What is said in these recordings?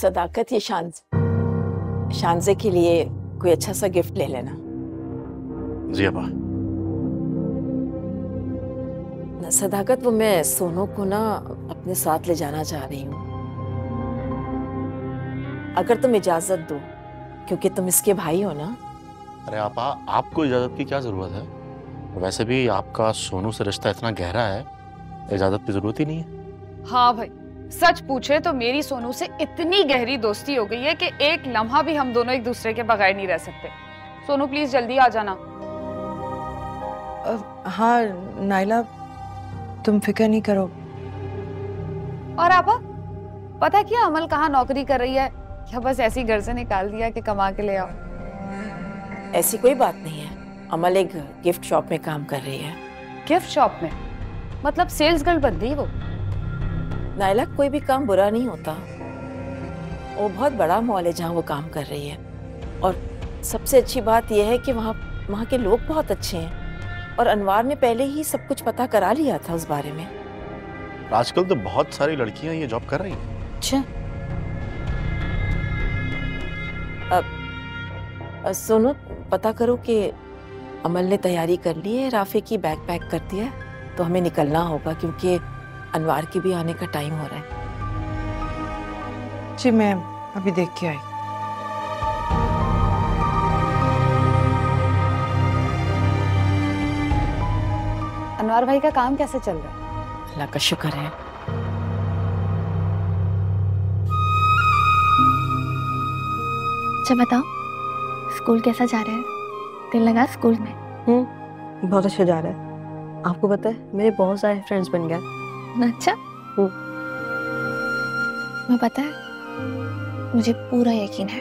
सदाकत, ये शानजे के लिए कोई अच्छा सा गिफ्ट ले लेना। जी अब्बा। सदाकत, वो मैं सोनू को ना अपने साथ ले जाना चाह रही हूँ, अगर तुम इजाजत दो, क्योंकि तुम इसके भाई हो ना। अरे आपा, आपको इजाजत की क्या जरूरत है? वैसे भी आपका सोनू से रिश्ता इतना गहरा है, इजाजत की जरूरत ही नहीं है। हाँ भाई, सच पूछे तो मेरी सोनू से इतनी गहरी दोस्ती हो गई है कि एक लम्हा भी हम दोनों एक दूसरे के बगैर नहीं रह सकते। सोनू प्लीज जल्दी आ जाना। हाँ नाइला, तुम फिक्र नहीं करो। और आपा, पता है क्या अमल कहाँ नौकरी कर रही है, या बस ऐसी घर से निकाल दिया कि कमा के ले आओ? ऐसी कोई बात नहीं है, अमल एक गिफ्ट शॉप में काम कर रही है। गिफ्ट शॉप में? मतलब सेल्स गर्ल बन गई वो? नाइला, कोई भी काम बुरा नहीं होता, वो बहुत बड़ा मॉल है जहाँ वो काम कर रही है, और सबसे अच्छी बात यह है कि वहाँ के लोग बहुत अच्छे हैं, और अनवार ने पहले ही सब कुछ पता करा लिया था उस बारे में। आजकल तो बहुत सारी लड़कियां ये जॉब कर रही हैं। अच्छा, सुनो, पता करो कि अमल ने तैयारी कर ली है, राफे की बैग पैक कर दिया है, तो हमें निकलना होगा क्योंकि अनवार की भी आने का टाइम हो रहा है। जी मैं अभी देख के आई। अनवार भाई का काम कैसे चल रहा है? अल्लाह का शुक्र है। अच्छा बताओ, स्कूल कैसा जा रहा है? दिल लगा स्कूल में? बहुत अच्छा जा रहा है। आपको पता है मेरे बहुत सारे फ्रेंड्स बन गए। अच्छा। मैं पता है, मुझे पूरा यकीन है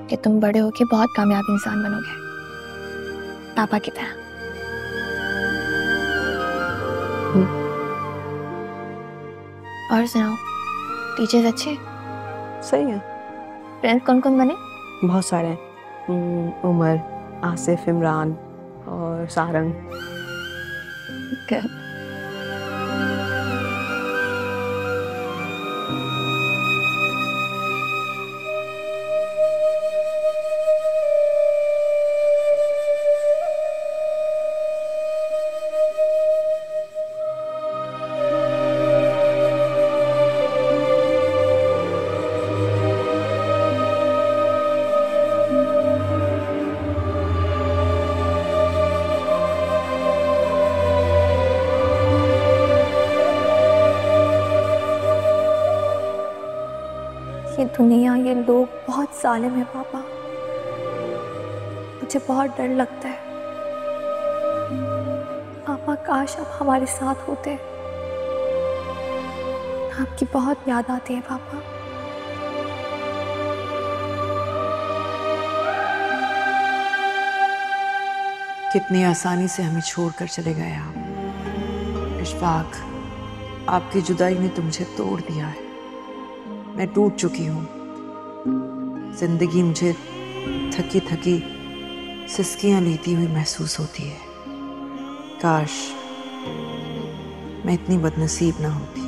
कि तुम बड़े होके बहुत कामयाब इंसान बनोगे, पापा की तरह। और सुनाओ, टीचर्स अच्छे? सही है। फ्रेंड्स कौन कौन बने? बहुत सारे हैं, उमर, आसिफ, इमरान और सारंग। ये दुनिया, ये लोग बहुत जालिम है पापा, मुझे बहुत डर लगता है। पापा काश आप हमारे साथ होते। आपकी बहुत याद आती है पापा। कितनी आसानी से हमें छोड़कर चले गए आप। इशफाक, आपकी जुदाई ने तो मुझे तोड़ दिया है। मैं टूट चुकी हूँ। जिंदगी मुझे थकी थकी सिसकियाँ लेती हुई महसूस होती है। काश मैं इतनी बदनसीब ना होती।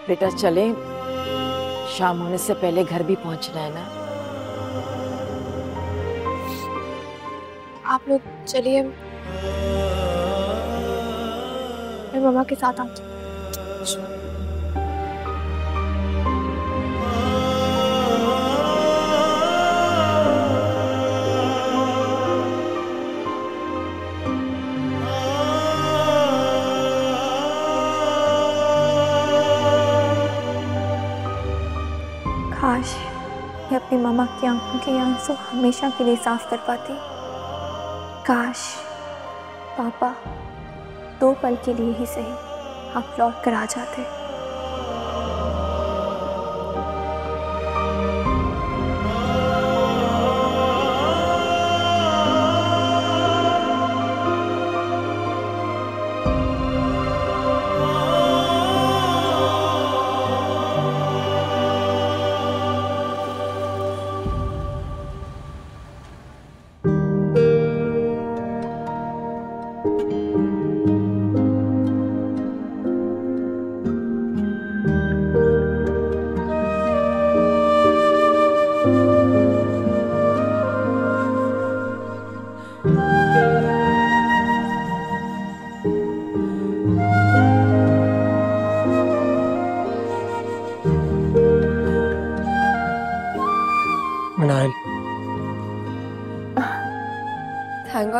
बेटा चले, शाम होने से पहले घर भी पहुंचना है ना। आप लोग चलिए, मैं मम्मा के साथ आती हूँ। काश मैं अपनी मम्मा की आंखों के आंसू हमेशा के लिए साफ कर पाती। काश पापा 2 पल के लिए ही सही आप लौट कर आ जाते।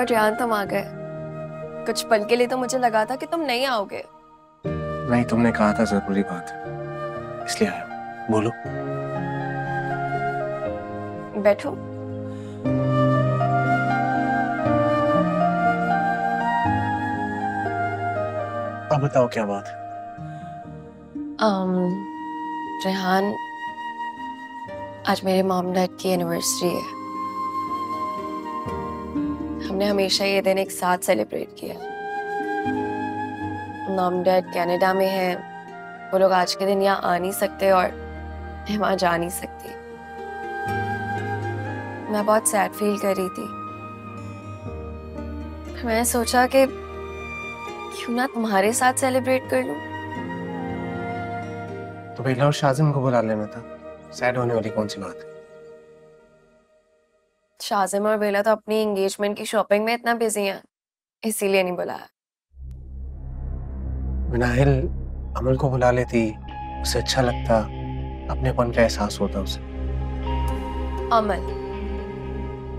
और रेहान तुम आ गए। कुछ पल के लिए तो मुझे लगा था कि तुम नहीं आओगे। नहीं, तुमने कहा था जरूरी बात है इसलिए आया। बोलो। बैठो। अब बताओ क्या बात है। रेहान, आज मेरे मॉम डैड की एनिवर्सरी है। हमने हमेशा ये दिन एक साथ सेलिब्रेट किया। मॉम डैड कनाडा में हैं, वो लोग आज के दिन यहाँ आ नहीं सकते और मैं वहाँ जा नहीं सकती। मैं बहुत सैड फील कर रही थी। मैंने सोचा कि क्यों ना तुम्हारे साथ सेलिब्रेट कर लूं। तो बेला और शाजिम को बुला लेना था। सैड होने वाली कौन सी बात है। शाजिम और बेला तो अपनी एंगेजमेंट की शॉपिंग में इतना बिजी हैं, इसीलिए नहीं बुलाया। मिनाहिल अमल को बुला लेती, उसे अच्छा लगता, अपनेपन का एहसास होता उसे।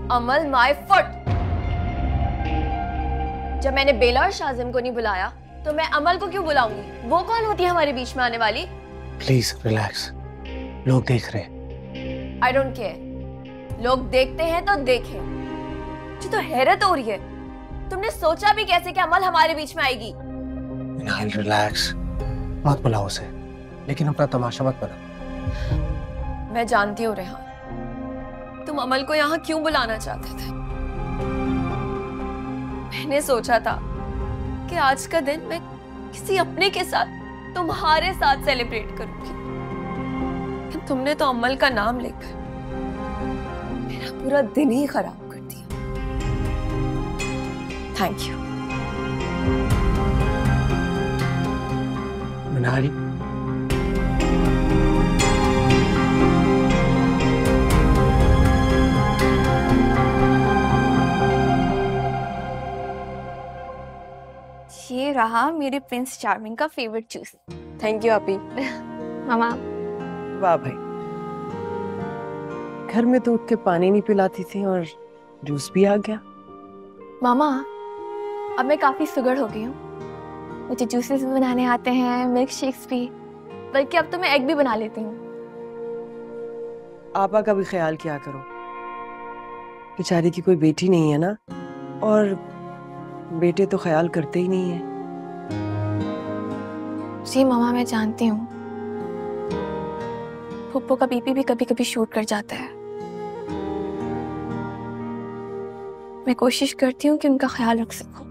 अमल माय फुट। जब मैंने बेला और शाजिम को नहीं बुलाया तो मैं अमल को क्यों बुलाऊंगी? वो कौन होती है हमारे बीच में आने वाली? प्लीज रिलैक्स, लोग देख रहे। आई डोंट केयर, लोग देखते हैं तो देखें। मुझे तो हैरत हो रही है, तुमने सोचा भी कैसे कि अमल हमारे बीच में आएगी? मिनाहिल रिलैक्स, मत बुलाओ उसे, लेकिन अपना तमाशा मत बना। मैं जानती हूँ रेहान, तुम अमल को यहाँ क्यों बुलाना चाहते थे। मैंने सोचा था कि आज का दिन मैं किसी अपने के साथ, तुम्हारे साथ सेलिब्रेट करूंगी, लेकिन तुमने तो अमल का नाम लेकर मेरा पूरा दिन ही खराब कर दिया। Thank you. मिनाहिल, ये रहा मेरे प्रिंस चार्मिंग का फेवरेट जूस। थैंक यू अपी। मामा, वाह भाई, घर में तो उठ के पानी नहीं पिलाती थी और जूस भी आ गया। मामा, अब मैं काफी सुगड़ हो गई हूँ। मुझे जूसेस भी बनाने आते हैं, मिल्क शेक्स भी, बल्कि अब तो मैं एग भी बना लेती हूँ। आपा का भी ख्याल किया करो, बेचारी की कोई बेटी नहीं है ना, और बेटे तो ख्याल करते ही नहीं है। जी मामा, मैं जानती हूँ, फुप्पो का बीपी भी कभी कभी शूट कर जाता है। मैं कोशिश करती हूँ कि उनका ख्याल रख सकूं।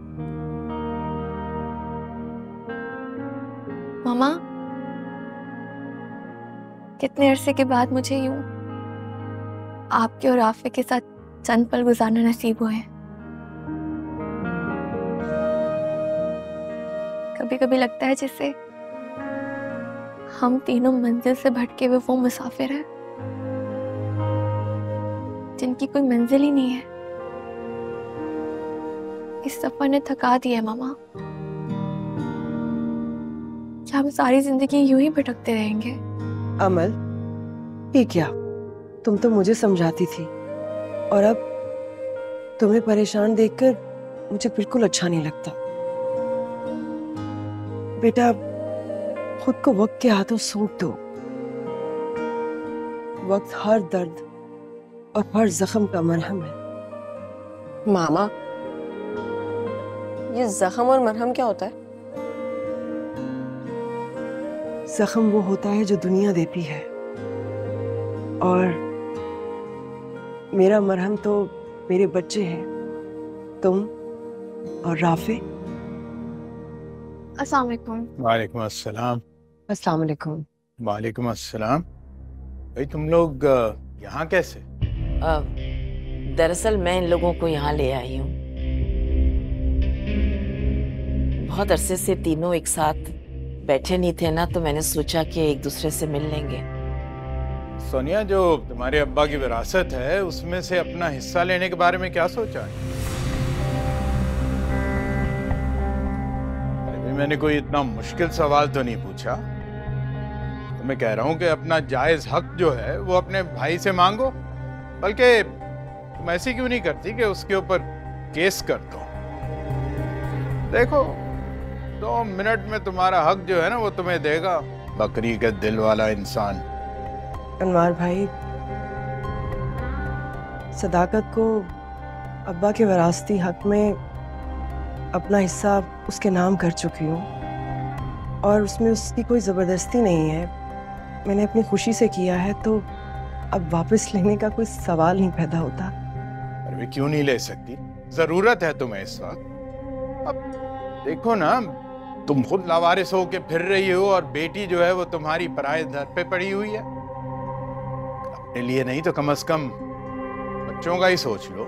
मामा, कितने अरसे के बाद मुझे यूं आपके और आफे के साथ चंद पल गुजारना नसीब हुए हैं। कभी कभी लगता है जैसे हम तीनों मंजिल से भटके हुए वो मुसाफिर हैं जिनकी कोई मंजिल ही नहीं है। इस सफर ने थका दिया है मामा। क्या हम सारी जिंदगी यूं ही भटकते रहेंगे? अमल, ये क्या, तुम तो मुझे समझाती थी और अब तुम्हें परेशान देखकर मुझे बिल्कुल अच्छा नहीं लगता। बेटा, खुद को वक्त के हाथों सौंप दो। वक्त हर दर्द और हर जख्म का मरहम है। मामा, ये जख्म और मरहम क्या होता है? जख्म वो होता है जो दुनिया देती है, और मेरा मरहम तो मेरे बच्चे हैं, तुम और राफे। अस्सलाम वालेकुम। वालेकुम अस्सलाम। अस्सलाम वालेकुम। वालेकुम अस्सलाम। भाई तुम लोग यहाँ कैसे? दरअसल मैं इन लोगों को यहाँ ले आई हूँ। बहुत अरसे से तीनों एक साथ बैठे नहीं थे ना, तो मैंने सोचा कि एक दूसरे से मिल लेंगे। सोनिया, जो तुम्हारे अब्बा की विरासत है उसमें से अपना हिस्सा लेने के बारे में क्या सोचा है? अभी मैंने कोई इतना मुश्किल सवाल तो नहीं पूछा। तो मैं कह रहा हूँ कि अपना जायज हक जो है वो अपने भाई से मांगो। बल्कि तुम ऐसी क्यों नहीं करती कि उसके ऊपर केस कर दो। देखो 2 मिनट में तुम्हारा हक जो है ना वो तुम्हें देगा, बकरी के दिल वाला इंसान। अनवार भाई, सदाकत को अब्बा के वरासती हक में अपना हिस्सा उसके नाम कर चुकी हूँ और उसमें उसकी कोई ज़बरदस्ती नहीं है। मैंने अपनी खुशी से किया है, तो अब वापस लेने का कोई सवाल नहीं पैदा होता। अरे क्यों नहीं ले सकती? जरूरत है तुम्हें इस वक्त। अब देखो ना, तुम खुद लावारिस होके फिर रही हो और बेटी जो है वो तुम्हारी पराये दर पे पड़ी हुई है। अपने लिए नहीं तो कम से कम बच्चों का ही सोच लो।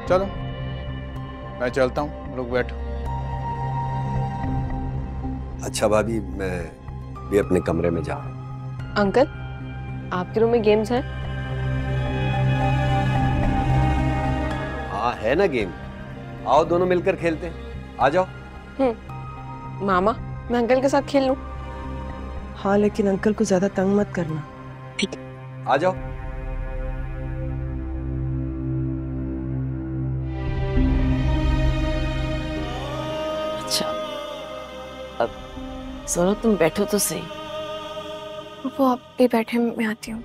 चलो मैं चलता हूँ, लोग बैठो। अच्छा भाभी, मैं भी अपने कमरे में जा रहा हूं। अंकल, आपके रूम में गेम्स हैं? हाँ है ना गेम, आओ दोनों मिलकर खेलते हैं, आ जाओ। मामा, मैं अंकल के साथ खेल लूं? हाँ, लेकिन अंकल को ज्यादा तंग मत करना। आ जाओ। अच्छा, अब सोनू तुम बैठो तो सही। वो आप भी बैठे, मैं आती हूँ।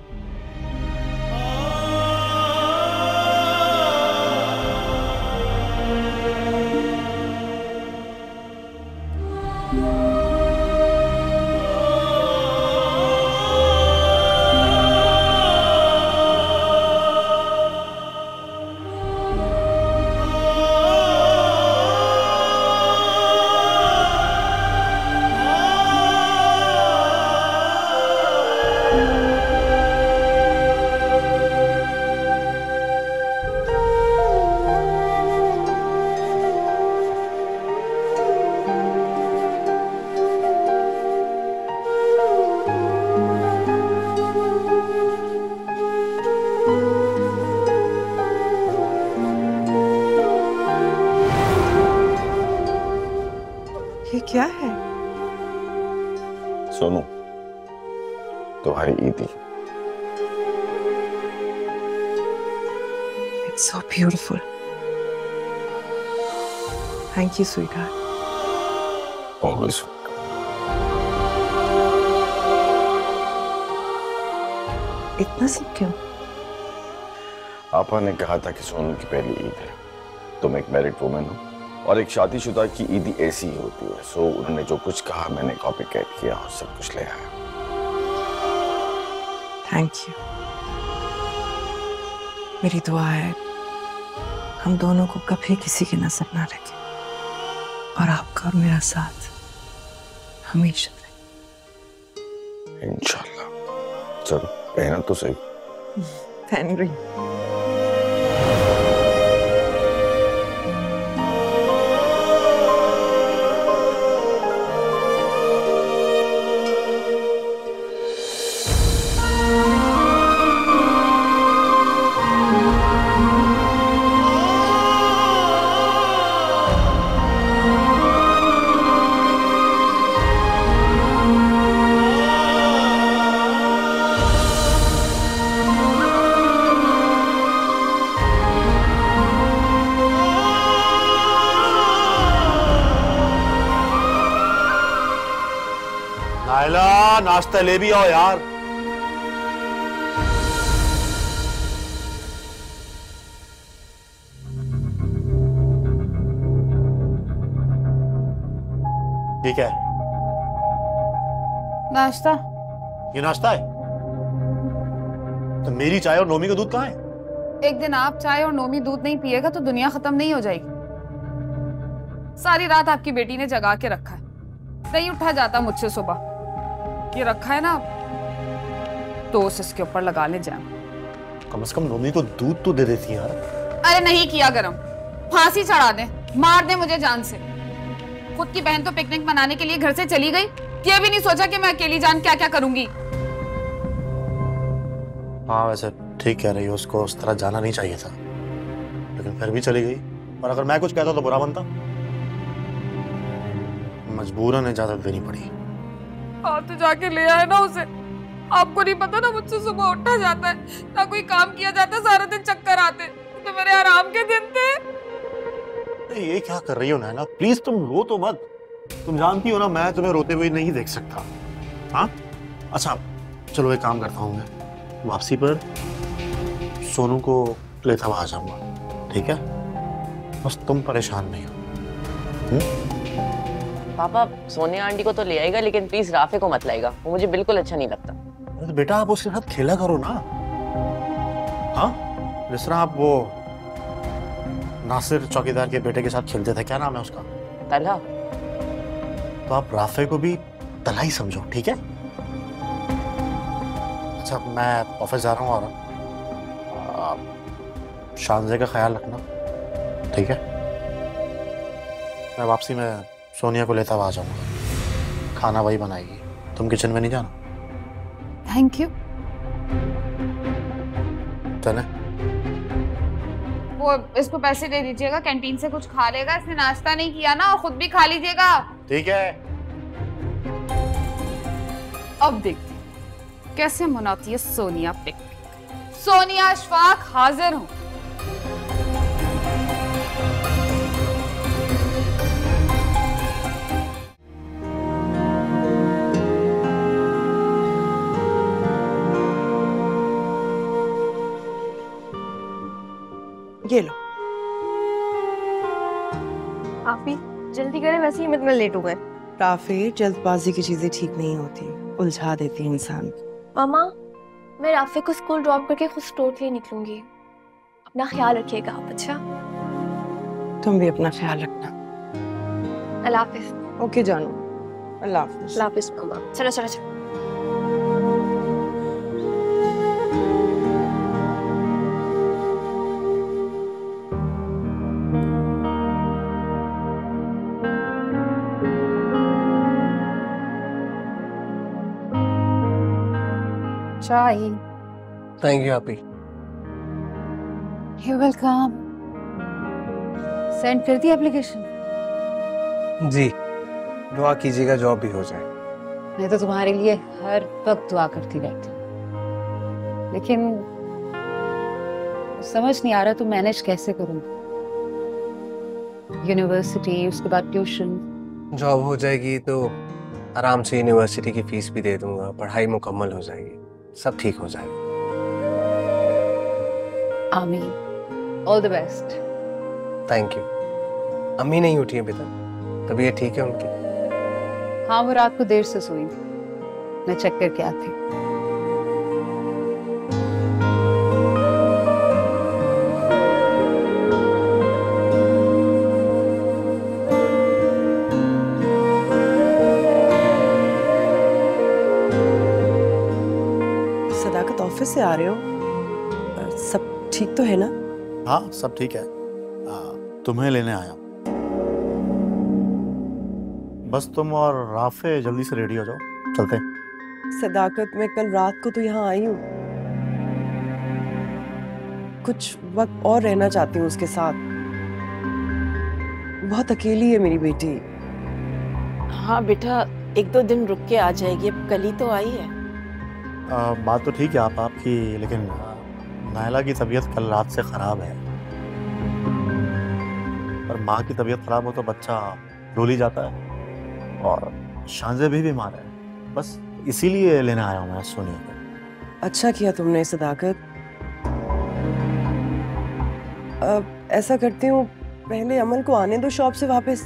ये क्या है? सोनू, तुम्हारी ईदी। It's so beautiful. Thank you, sweetheart. Always. इतना सब क्यों? आपा ने कहा था कि सोनू की पहली ईद है। तुम एक मैरिड वुमेन हो और एक शादीशुदा की ईदी ऐसी ही होती है। सो उन्होंने जो कुछ कहा मैंने कॉपी कैट किया और सब कुछ ले आया। Thank you. मेरी दुआ है हम दोनों को कभी किसी की नजर ना लगे और आपका और मेरा साथ हमेशा रहे। इंशाल्लाह। चलो पहना तो सही। पहन रही। नायला, नाश्ता ले भी आओ यार। ठीक है, नाश्ता। ये नाश्ता है? तो मेरी चाय और नोमी का दूध कहाँ है? एक दिन आप चाय और नोमी दूध नहीं पिएगा तो दुनिया खत्म नहीं हो जाएगी। सारी रात आपकी बेटी ने जगा के रखा है, नहीं उठा जाता मुझसे सुबह। ये रखा है ना, तो इसके ऊपर लगा ले जैम। कम से कम नोमी को दूध तो दे देती यार। अरे नहीं किया गरम, फांसी चढ़ा दे, मार दे मुझे जान से। खुद की बहन तो पिकनिक मनाने के लिए घर से चली गई, ये भी नहीं सोचा कि मैं अकेली जान क्या क्या करूंगी। हाँ वैसे ठीक कह रही हो, उसको उस तरह जाना नहीं चाहिए था, लेकिन फिर भी चली गई। और अगर मैं कुछ कहता तो बुरा बनता। मजबूरन इजाजत देनी पड़ी। हाँ तो जाके ले आए ना उसे। आपको नहीं पता ना, मुझसे सुबह उठा जाता है ना, कोई काम किया जाता है, सारा दिन चक्कर आते। तो तो मेरे आराम के दिन थे। ये क्या कर रही हो नैना? प्लीज तुम रो तो मत। तुम जानती हो ना मैं तुम्हें रोते हुए नहीं देख सकता। हाँ अच्छा चलो एक काम करता हूँ, मैं वापसी पर सोनू को लेता हुआ आ जाऊंगा, ठीक है? बस तुम परेशान नहीं हो। पापा सोनिया आंटी को तो ले आएगा लेकिन प्लीज राफे को मत लाएगा, वो मुझे बिल्कुल अच्छा नहीं लगता। तो बेटा आप उसके साथ खेला करो ना। हाँ जिस तरह आप वो नासिर चौकीदार के बेटे के साथ खेलते थे, क्या नाम है उसका? तलहा। तो आप राफे को भी तलहा ही समझो, ठीक है? अच्छा मैं ऑफिस जा रहा हूँ और शानजे का ख्याल रखना, ठीक है? मैं वापसी में सोनिया को लेता हुआ आ जाऊंगा, खाना वही बनाएगी, तुम किचन में नहीं जाना। Thank you. चले वो इसको पैसे दे दीजिएगा, कैंटीन से कुछ खा लेगा, इसने नाश्ता नहीं किया ना, और खुद भी खा लीजिएगा। ठीक है। अब देखती हूँ कैसे मनाती है सोनिया पिकनिक। सोनिया अशफाक हाजिर हूँ। ये लो। आप भी जल्दी करें, वैसे ही मैं लेट हो गए। राफे जल्दबाजी की चीजें ठीक नहीं होती, उलझा देती इंसान। मामा मैं राफे को स्कूल ड्रॉप करके खुद स्टोर के लिए निकलूंगी, अपना ख्याल रखिएगा आप। अच्छा तुम भी अपना ख्याल रखना। अल्लाह हाफिज। ओके जानू, अल्लाह हाफिज। अल्लाह हाफिज मामा। चलो चलो चलो। चाय। थैंक यू आपी। You welcome. सेंड कर दी एप्लीकेशन? जी दुआ कीजिएगा जॉब भी हो जाए। मैं तो तुम्हारे लिए हर वक्त दुआ करती रहती हूँ, लेकिन समझ नहीं आ रहा तो मैनेज कैसे करूँ। यूनिवर्सिटी, उसके बाद ट्यूशन। जॉब हो जाएगी तो आराम से यूनिवर्सिटी की फीस भी दे दूंगा, पढ़ाई मुकम्मल हो जाएगी, सब ठीक हो जाएगा। आमीन। All the best. Thank you. अम्मी नहीं उठी अभी तक, तबीयत ठीक है उनकी? हाँ वो रात को देर से सोई थी, मैं चेक करके आती हूँ। सदाकत ऑफिस से आ रहे हो, सब ठीक तो है ना? हाँ सब ठीक है, तुम्हें लेने आया। बस तुम और राफे जल्दी से रेडी हो जाओ, चलते हैं। सदाकत मैं कल रात को तो यहाँ आई हूँ, कुछ वक्त और रहना चाहती हूँ उसके साथ। बहुत अकेली है मेरी बेटी। हाँ बेटा, एक दो दिन रुक के आ जाएगी, अब कल ही तो आई है। बात तो ठीक है आपकी, लेकिन नायला की तबीयत कल रात से खराब है, और माँ की तबीयत खराब हो तो बच्चा रोल ही जाता है, और शानजे भी बीमार है, बस इसीलिए लेने आया हूँ मैं सोनिया को। अच्छा किया तुमने सदाकत। ऐसा करती हूँ, पहले अमल को आने दो शॉप से वापस,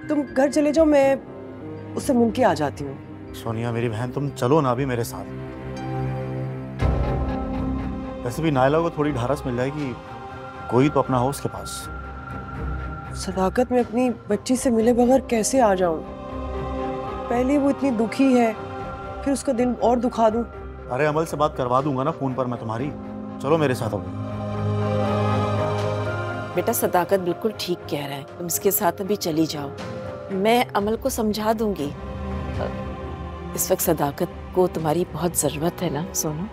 तुम घर चले जाओ, मैं उससे मिल के आ जाती हूँ। सोनिया मेरी बहन, तुम चलो ना अभी मेरे साथ। वैसे भी नायला को थोड़ी ढारस मिल जाएगी, कोई तो अपना हो उसके पास। सदाकत मैं अपनी बच्ची से मिले बगैर कैसे आ जाऊं? पहले वो इतनी दुखी है, फिर उसका दिल और दुखा दूं। अरे अमल से बात करवा दूंगा ना फोन पर मैं तुम्हारी, चलो मेरे साथ अभी। बेटा सदाकत बिल्कुल ठीक कह रहा है, तुम इसके साथ अभी चली जाओ, मैं अमल को समझा दूंगी। इस वक्त सदाकत को तुम्हारी बहुत जरूरत है ना सोनू?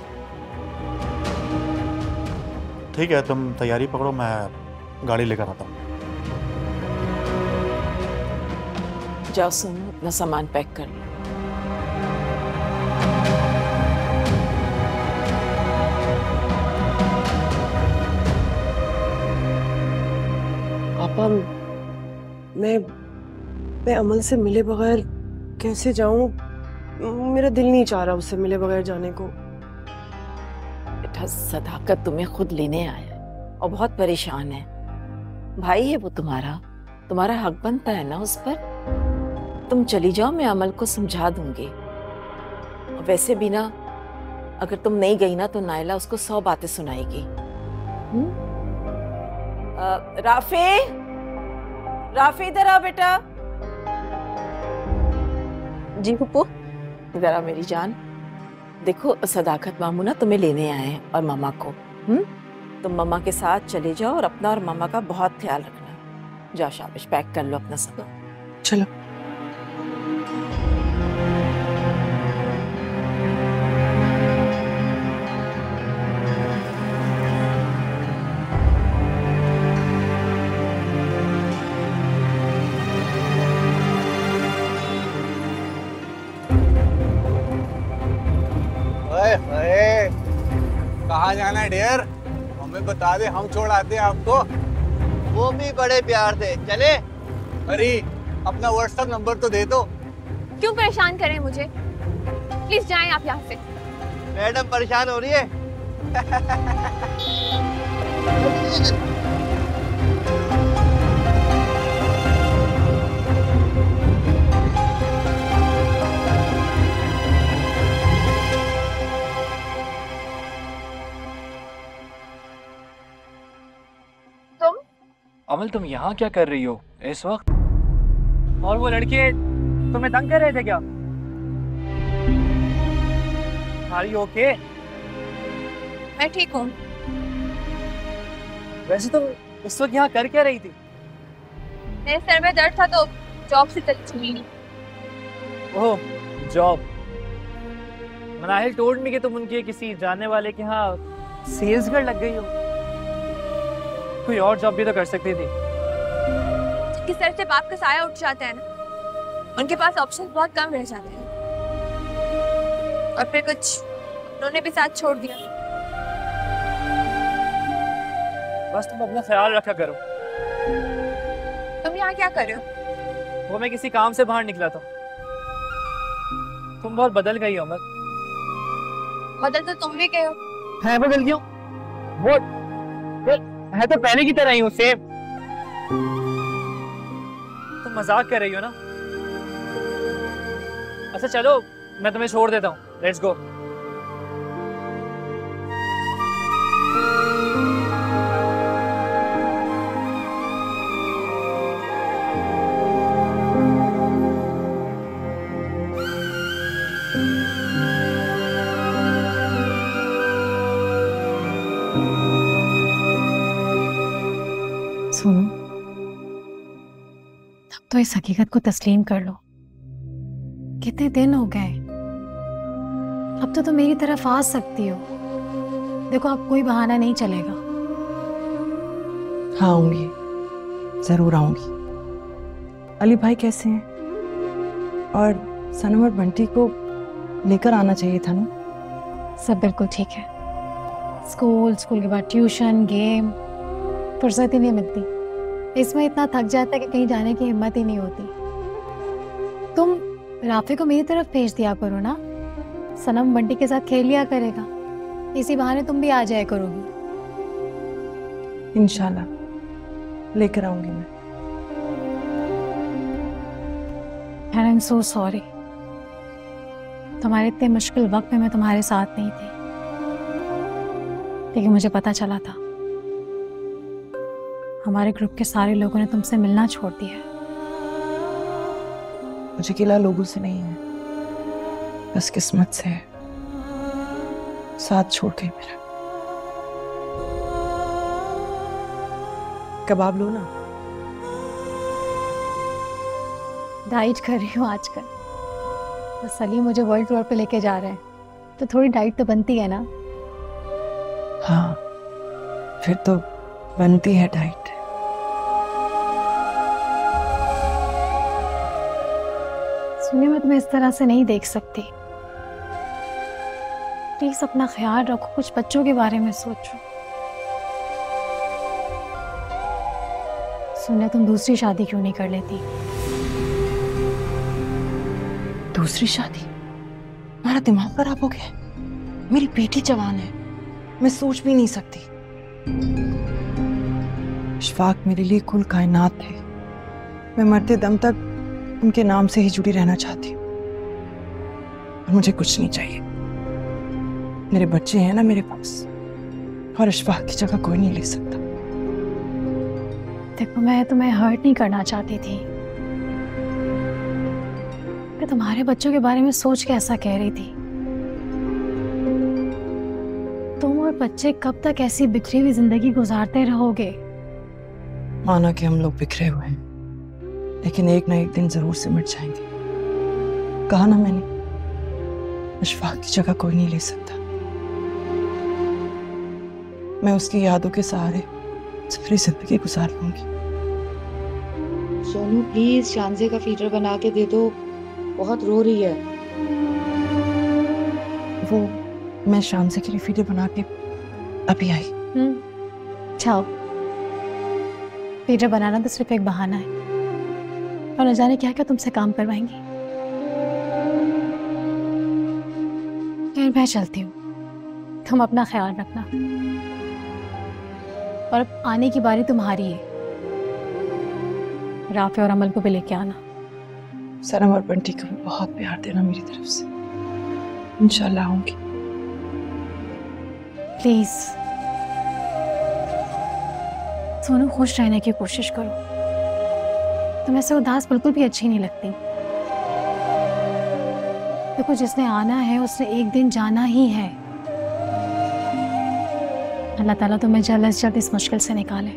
ठीक है तुम तैयारी पकड़ो, मैं गाड़ी लेकर आता हूँ। जाओ सोनू, अपना सामान पैक कर लो। पापा, मैं अमल से मिले बगैर कैसे जाऊं? मेरा दिल नहीं चाह रहा उससे मिले बगैर जाने को। बेटा, सदाकत तुम्हें खुद लेने आया है और बहुत परेशान है। भाई है वो तुम्हारा हक बनता है ना उस पर। तुम चली जाओ, मैं अमल को समझा दूंगी। और वैसे भी ना, अगर तुम नहीं गई ना तो नायला उसको 100 बातें सुनाएगी। राफी इधर आ बेटा। जी पप्पू। इधर आ मेरी जान। देखो, सदाकत मामू ना तुम्हें लेने आए हैं और मामा को। तुम मामा के साथ चले जाओ और अपना और मामा का बहुत ख्याल रखना। जाओ, शाबाश, पैक कर लो अपना सब। चलो। कहाँ जाना है डियर? हमें बता दे, हम छोड़ आते हैं आपको। वो भी बड़े प्यार से चले। अरे अपना व्हाट्सएप नंबर तो दे दो। क्यों परेशान करें मुझे? प्लीज जाएं आप यहाँ से। मैडम परेशान हो रही है। अमल, तुम यहाँ क्या कर रही हो इस वक्त? और वो लड़के तुम्हें तंग कर रहे थे क्या? Are you okay? मैं ठीक हूँ। वैसे तुम इस वक्त यहाँ कर क्या रही थी? मेरे सर में दर्द था तो जॉब से चली छुट्टी। ओह, जॉब। मनाहिल टोल्ड मी कि तुम उनके किसी जानने वाले के यहाँ सेल्स गर्ल लग गई हो। कोई और जॉब भी तो कर सकती थी। जिनके सर से बाप का साया उठ जाता है ना, उनके पास ऑप्शन बहुत कम रह जाते हैं। और फिर कुछ उन्होंने भी साथ छोड़ दिया। बस तुम अपना ख्याल रखा करो। तुम यहाँ क्या कर रहे हो? वो मैं किसी काम से बाहर निकला था। तुम बहुत बदल गई हो अमल। बदल तो तुम भी गए हो। है बदल क्यों? वो है तो पहले की तरह ही हूँ, सेम। तुम मजाक कर रही हो ना? अच्छा चलो, मैं तुम्हें छोड़ देता हूँ। Let's go. सुनो, तब तो इस हकीकत को तस्लीम कर लो। कितने दिन हो गए, अब तो तुम मेरी तरफ आ सकती हो। देखो, अब कोई बहाना नहीं चलेगा। हाँ आऊंगी, जरूर आऊंगी। अली भाई कैसे हैं? और सनम और बंटी को लेकर आना चाहिए था ना? सब बिल्कुल ठीक है। स्कूल के बाद ट्यूशन, गेम, फुर्सत ही नहीं मिलती। इसमें इतना थक जाता है कि कहीं जाने की हिम्मत ही नहीं होती। तुम राफे को मेरी तरफ भेज दिया करो ना, सनम बंटी के साथ खेल लिया करेगा। इसी बहाने तुम भी आ जाया करोगी। इंशाल्लाह लेकर आऊंगी मैं। आई एम सो सॉरी, तुम्हारे इतने मुश्किल वक्त में मैं तुम्हारे साथ नहीं थी, लेकिन मुझे पता चला था हमारे ग्रुप के सारे लोगों ने तुमसे मिलना छोड़ दिया है। मुझे गिला लोगों से नहीं है, बस किस्मत से है। साथ छोड़ गई मेरा। कबाब लो ना। डाइट कर रही हूँ आजकल। तो सलीम मुझे वर्ल्ड टूर पे लेके जा रहे हैं, तो थोड़ी डाइट तो बनती है ना। हाँ, फिर तो बनती है डाइट। सुनिए, मैं तुम्हें इस तरह से नहीं देख सकती। प्लीज अपना ख्याल रखो, कुछ बच्चों के बारे में सोचो। सुनने तुम दूसरी शादी क्यों नहीं कर लेती? दूसरी शादी? तुम्हारा दिमाग खराब हो गया है? मेरी बेटी जवान है, मैं सोच भी नहीं सकती। इशफाक मेरे लिए कुल कायनात है। मैं मरते दम तक उनके नाम से ही जुड़ी रहना चाहती हूँ और मुझे कुछ नहीं चाहिए। मेरे बच्चे हैं ना मेरे पास, और इशफाक की जगह कोई नहीं ले सकता। देखो, मैं तुम्हें हर्ट नहीं करना चाहती थी। मैं तुम्हारे बच्चों के बारे में सोच के ऐसा कह रही थी। तुम और बच्चे कब तक ऐसी बिखरी हुई जिंदगी गुजारते रहोगे? माना कि हम लोग बिखरे हुए हैं, लेकिन एक ना एक दिन जरूर सिमट जाएंगे। कहा ना मैंने, इशफाक की जगह कोई नहीं ले सकता। मैं उसकी यादों के सहारे सारी जिंदगी गुजार लूंगी। सोनू प्लीज शांजे का फीडर बना के दे दो, बहुत रो रही है। वो मैं शांजे के लिए फीडर बना के अभी आई। जाओ, फीडर बनाना तो सिर्फ एक बहाना है, और न जाने क्या क्या तुमसे काम करवाएंगी। मैं चलती हूँ, तुम अपना ख्याल रखना। और अब आने की बारी तुम्हारी है। राफे और अमल को भी लेके आना। सनम और बंटी को भी बहुत प्यार देना मेरी तरफ से। इंशाल्लाह आऊंगी। प्लीज सोनू, खुश रहने की कोशिश करो। तुम ऐसे उदास बिल्कुल भी अच्छी नहीं लगती। देखो, जिसने आना है उसने एक दिन जाना ही है। अल्लाह ताला तुम्हें जल्द से जल्द इस मुश्किल से निकाले,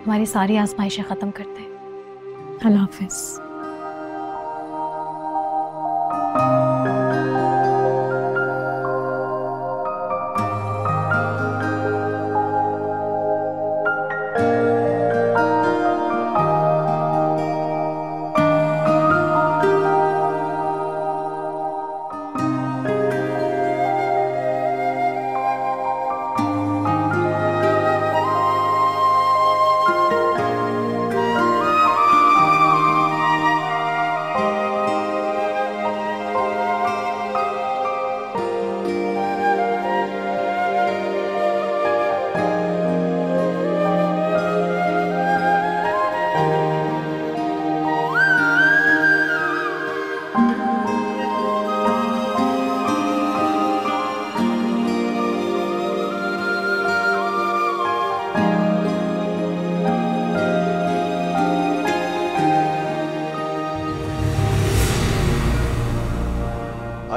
हमारी सारी आजमाइशें ख़त्म करते हैं। अल्लाह हाफिज़।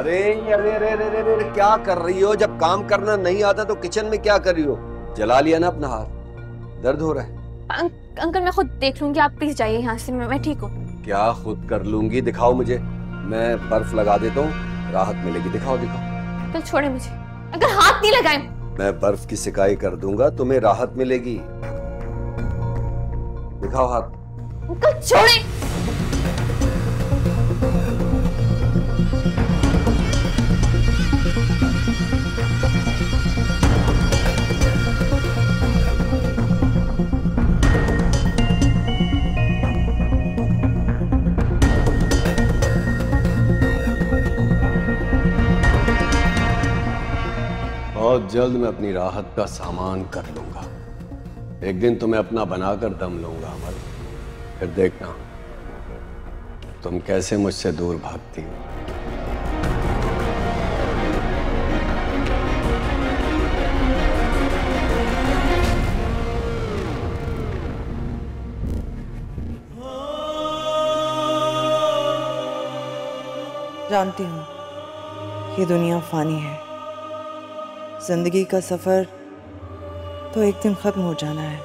अरे अरे अरे अरे अरे अरे, क्या कर रही हो? जब काम करना नहीं आता तो किचन में क्या कर रही हो? जला लिया ना अपना हाथ, दर्द हो रहा है? अंकल मैं खुद देख लूंगी, आप प्लीज जाइए यहाँ से, मैं ठीक हूँ। क्या खुद कर लूंगी? दिखाओ मुझे, मैं बर्फ लगा देता हूँ, राहत मिलेगी। दिखाओ दिखाओ। अंकल छोड़े मुझे, अंकल हाथ नहीं लगाए। मैं बर्फ की सिकाई कर दूंगा, तुम्हें राहत मिलेगी। दिखाओ हाथ। अंकल छोड़े। बहुत जल्द मैं अपनी राहत का सामान कर लूंगा। एक दिन तुम्हें अपना बनाकर दम लूंगा अमल, फिर देखना तुम कैसे मुझसे दूर भागती हो। जानती हूँ ये दुनिया फानी है, जिंदगी का सफर तो एक दिन खत्म हो जाना है।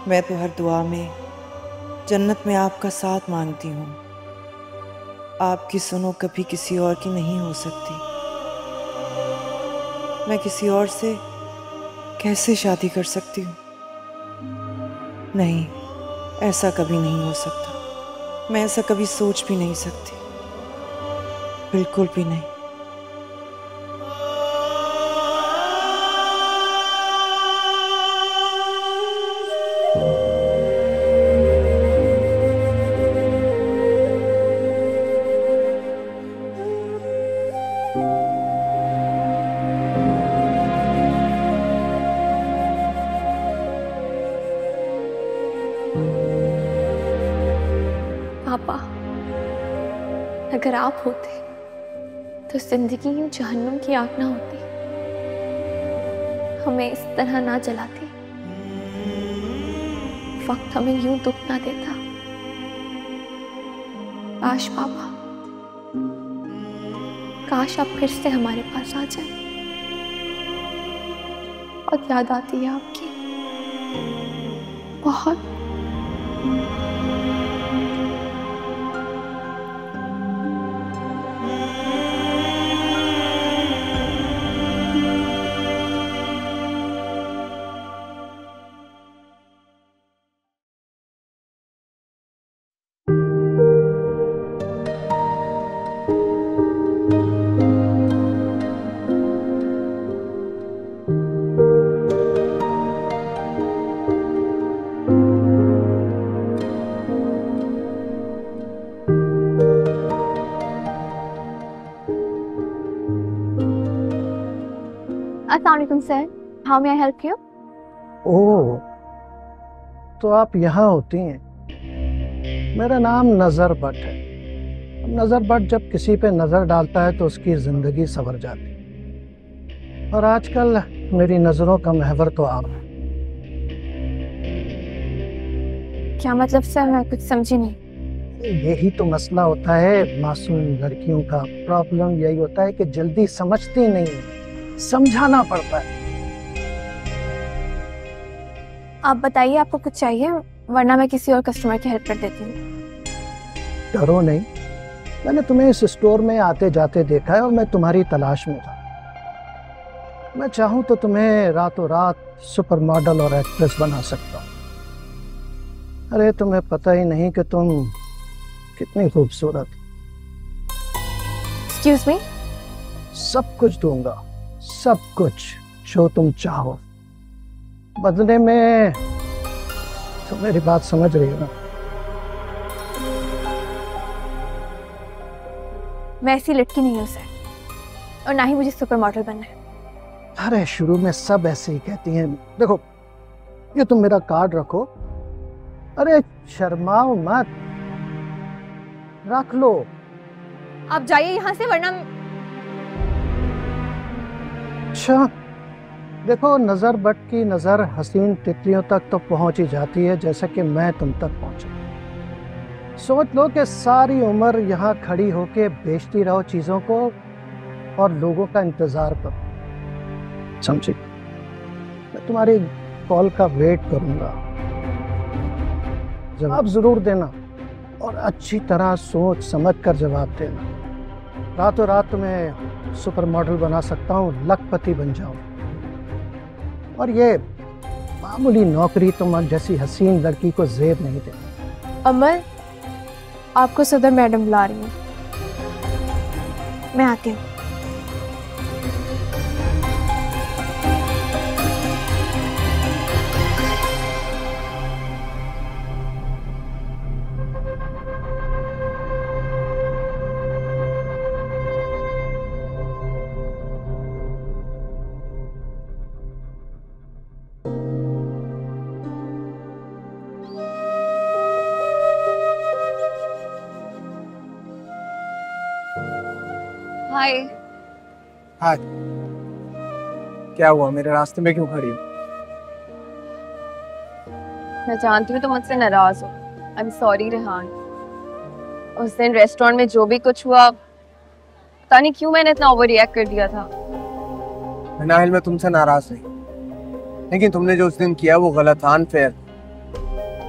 मैं तो हर दुआ में जन्नत में आपका साथ मांगती हूँ। आपकी सुनो कभी किसी और की नहीं हो सकती। मैं किसी और से कैसे शादी कर सकती हूँ? नहीं, ऐसा कभी नहीं हो सकता। मैं ऐसा कभी सोच भी नहीं सकती, बिल्कुल भी नहीं। पापा, अगर आप होते तो जिंदगी यूं जहन्नुम की आग ना होती, हमें इस तरह ना जलाती, वक्त हमें यूं दुख ना देता। काश पापा, काश आप फिर से हमारे पास आ जाए। बहुत याद आती है आपकी, बहुत। अस्सलामुअलैकुम sir, how may I help you? Oh, तो आप यहाँ होती हैं। मेरा नाम नज़र भट्ट है। नज़र भट्ट जब किसी पे नज़र डालता है तो उसकी ज़िंदगी संवर जाती है, और आजकल मेरी नज़रों का महवर तो आप है। क्या मतलब सर, मैं कुछ समझी नहीं। यही तो मसला होता है मासूम लड़कियों का। प्रॉब्लम यही होता है कि जल्दी समझती नहीं है, समझाना पड़ता है। आप बताइए आपको कुछ चाहिए, वरना मैं किसी और कस्टमर की हेल्प कर देती हूँ। डरो नहीं, मैंने तुम्हें इस स्टोर में आते जाते देखा है और मैं तुम्हारी तलाश में था। मैं चाहूँ तो तुम्हें रातों रात सुपर मॉडल और एक्ट्रेस बना सकता हूँ। अरे तुम्हें पता ही नहीं कि तुम कितनी खूबसूरत। Excuse me? सब कुछ दूंगा, सब कुछ जो तुम चाहो। बदले में तो मेरी बात समझ रही हो ना? मैं ऐसी लड़की नहीं हूँ सर, और ना ही मुझे सुपर मॉडल बनना है। अरे शुरू में सब ऐसे ही कहती हैं। देखो, ये तुम मेरा कार्ड रखो। अरे शर्माओ मत, रख लो। आप जाइए यहाँ से, वरना। अच्छा देखो, नजर भट्ट की नजर हसीन तितलियों तक तो पहुंच ही जाती है, जैसे कि मैं तुम तक पहुंचा। सोच लो कि सारी उम्र यहाँ खड़ी होके बेचती रहो चीजों को और लोगों का इंतजार करो। समझी? मैं तुम्हारी कॉल का वेट करूंगा, जवाब जरूर देना, और अच्छी तरह सोच समझ कर जवाब देना। रातों रात तुम्हें सुपर मॉडल बना सकता हूँ, लखपति बन जाऊं। और ये मामूली नौकरी तुम जैसी हसीन लड़की को जेब नहीं देती। अमल, आपको सदर मैडम बुला रही हैं, मैं आती हूँ। हाय। हाय। क्या हुआ, मेरे रास्ते में क्यों खड़ी हो? मैं जानती हूँ तुम मुझसे नाराज हो। I am sorry Rehan. उस दिन रेस्टोरेंट में जो भी कुछ हुआ, पता नहीं क्यों मैंने इतना ओवर रिएक्ट कर दिया था। नाहिल, मैं तुमसे नाराज नहीं, लेकिन तुमने जो उस दिन किया वो गलत, अनफेयर।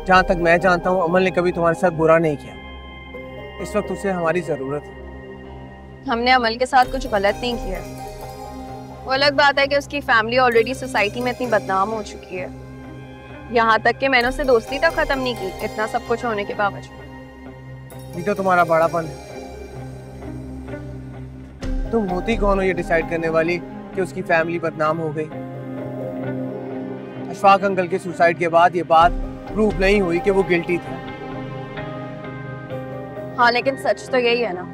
जहाँ तक मैं जानता हूँ अमल ने कभी तुम्हारे साथ बुरा नहीं किया। इस वक्त उसे हमारी जरूरत है। हमने अमल के साथ कुछ गलत नहीं किया। वो अलग बात है कि उसकी फैमिली ऑलरेडी सोसाइटी में इतनी बदनाम हो चुकी है, यहाँ तक कि मैंने उससे दोस्ती तक खत्म नहीं की, इतना सब कुछ होने के बावजूद। ये तो तुम्हारा बड़ापन है। तुम होती कौन हो ये डिसाइड करने वाली कि उसकी फैमिली बदनाम हो गई? अशफाक अंकल के सुसाइड के बाद ये बात प्रूव नहीं हुई कि वो गिल्टी था। हाँ, लेकिन सच तो यही है ना।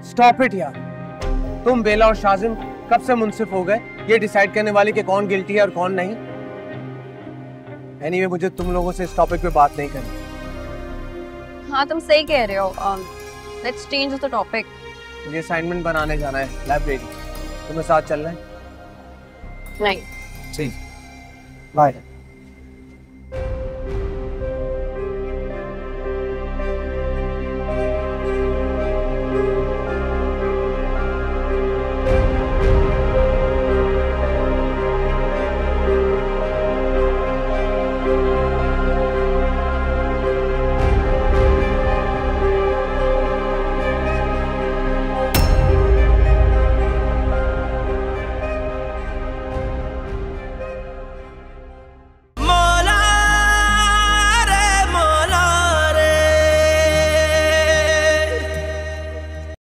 स्टॉप इट यार। तुम, बेला और शाजिम कब से मुंसिफ हो गए ये डिसाइड करने वाले कि कौन गिल्टी है और कौन नहीं? एनीवे, मुझे तुम लोगों से इस टॉपिक पे बात नहीं करनी। हाँ तुम सही कह रहे हो। Let's change the topic. मुझे असाइनमेंट बनाने जाना है लाइब्रेरी, तुम्हें साथ चलना है? नहीं। ठीक, बाय।